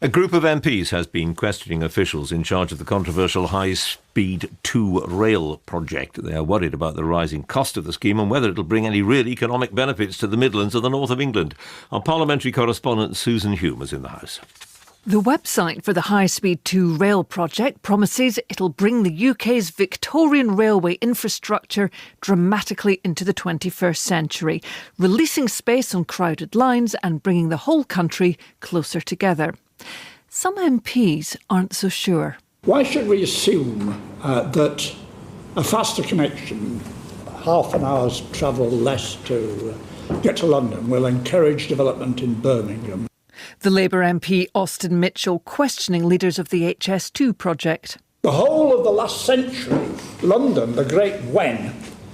A group of MPs has been questioning officials in charge of the controversial High-Speed 2 rail project. They are worried about the rising cost of the scheme and whether it'll bring any real economic benefits to the Midlands and the north of England. Our Parliamentary Correspondent Susan Hume is in the House. The website for the High-Speed 2 rail project promises it'll bring the UK's Victorian railway infrastructure dramatically into the 21st century, releasing space on crowded lines and bringing the whole country closer together. Some MPs aren't so sure. Why should we assume that a faster connection, half an hour's travel less to get to London, will encourage development in Birmingham? The Labour MP Austin Mitchell questioning leaders of the HS2 project. The whole of the last century, London, the great Wen,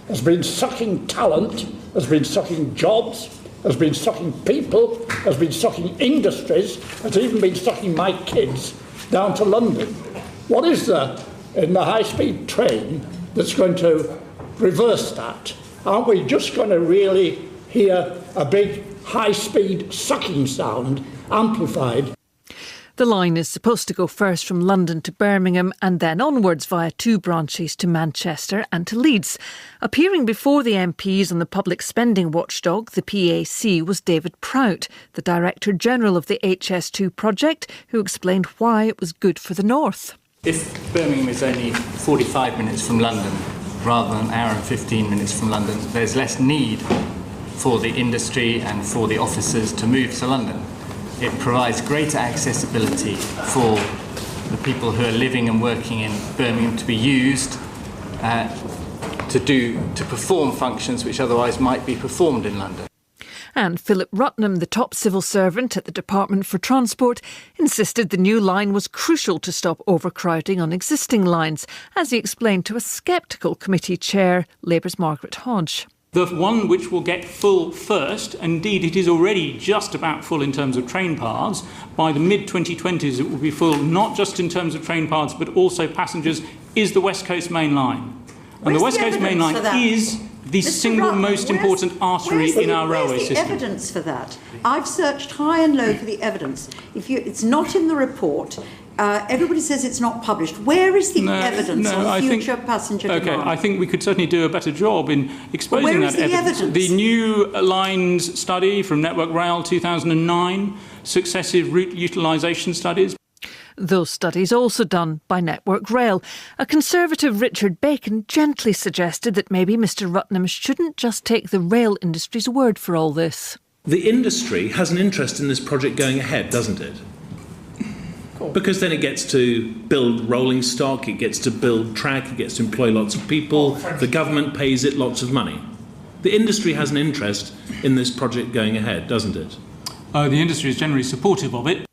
has been sucking talent, has been sucking jobs, has been sucking people, has been sucking industries, has even been sucking my kids down to London. What is there in the high-speed train that's going to reverse that? Aren't we just going to really hear a big high-speed sucking sound amplified? The line is supposed to go first from London to Birmingham and then onwards via 2 branches to Manchester and to Leeds. Appearing before the MPs on the public spending watchdog, the PAC, was David Prout, the Director General of the HS2 project, who explained why it was good for the north. If Birmingham is only 45 minutes from London rather than an hour and 15 minutes from London, there's less need for the industry and for the officers to move to London. It provides greater accessibility for the people who are living and working in Birmingham to be used to perform functions which otherwise might be performed in London. And Philip Rutman, the top civil servant at the Department for Transport, insisted the new line was crucial to stop overcrowding on existing lines, as he explained to a sceptical committee chair, Labour's Margaret Hodge. The one which will get full first, indeed it is already just about full in terms of train paths, by the mid-2020s it will be full not just in terms of train paths but also passengers, is the West Coast Main Line. And the West Coast Main Line is the single most important artery in our railway system. Where's the evidence for that? I've searched high and low for the evidence. It's not in the report. Everybody says it's not published. Where is the evidence on future passenger demand? I think we could certainly do a better job in exposing that evidence. The new lines study from Network Rail 2009, successive route utilisation studies. Those studies also done by Network Rail. A Conservative Richard Bacon gently suggested that maybe Mr Rutman shouldn't just take the rail industry's word for all this. The industry has an interest in this project going ahead, doesn't it? Because then it gets to build rolling stock, it gets to build track, it gets to employ lots of people, the government pays it lots of money. The industry has an interest in this project going ahead, doesn't it? The industry is generally supportive of it.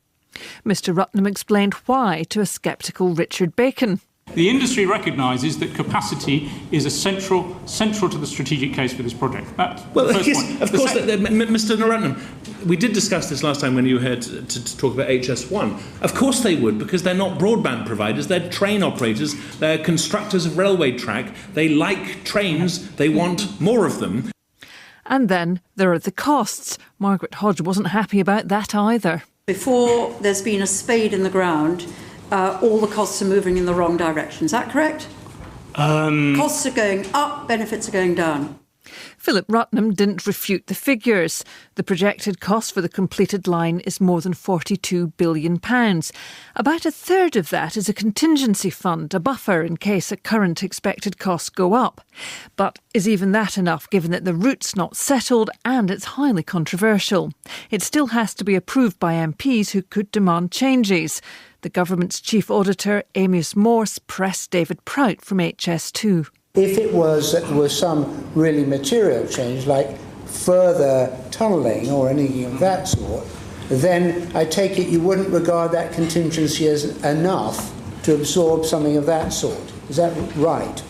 Mr Rutman explained why to a sceptical Richard Bacon. The industry recognises that capacity is central to the strategic case for this project. That's well, the first yes, point. Of course, Mr Rutman, we did discuss this last time when you were here to talk about HS1. Of course they would, because they're not broadband providers, they're train operators, they're constructors of railway track, they like trains, they want more of them. And then there are the costs. Margaret Hodge wasn't happy about that either. Before there's been a spade in the ground, all the costs are moving in the wrong direction. Is that correct? Costs are going up, benefits are going down. Philip Rutman didn't refute the figures. The projected cost for the completed line is more than £42 billion. About a third of that is a contingency fund, a buffer in case a current expected costs go up. But is even that enough, given that the route's not settled and it's highly controversial? It still has to be approved by MPs who could demand changes. The government's chief auditor, AMYAS MORSE, pressed David Prout from HS2. If it was that there was some really material change, like further tunnelling or anything of that sort, then I take it you wouldn't regard that contingency as enough to absorb something of that sort. Is that right?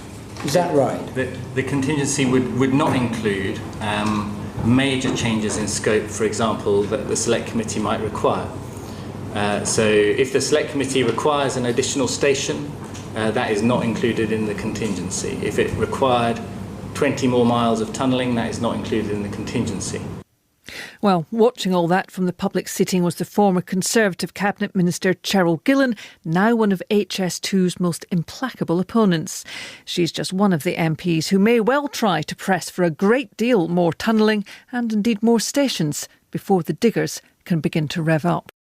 Is that right? The contingency would not include major changes in scope, for example, that the Select Committee might require. So if the Select Committee requires an additional station, that is not included in the contingency. If it required 20 more miles of tunnelling, that is not included in the contingency. Well, watching all that from the public seating was the former Conservative Cabinet Minister Cheryl Gillan, now one of HS2's most implacable opponents. She's just one of the MPs who may well try to press for a great deal more tunnelling and indeed more stations before the diggers can begin to rev up.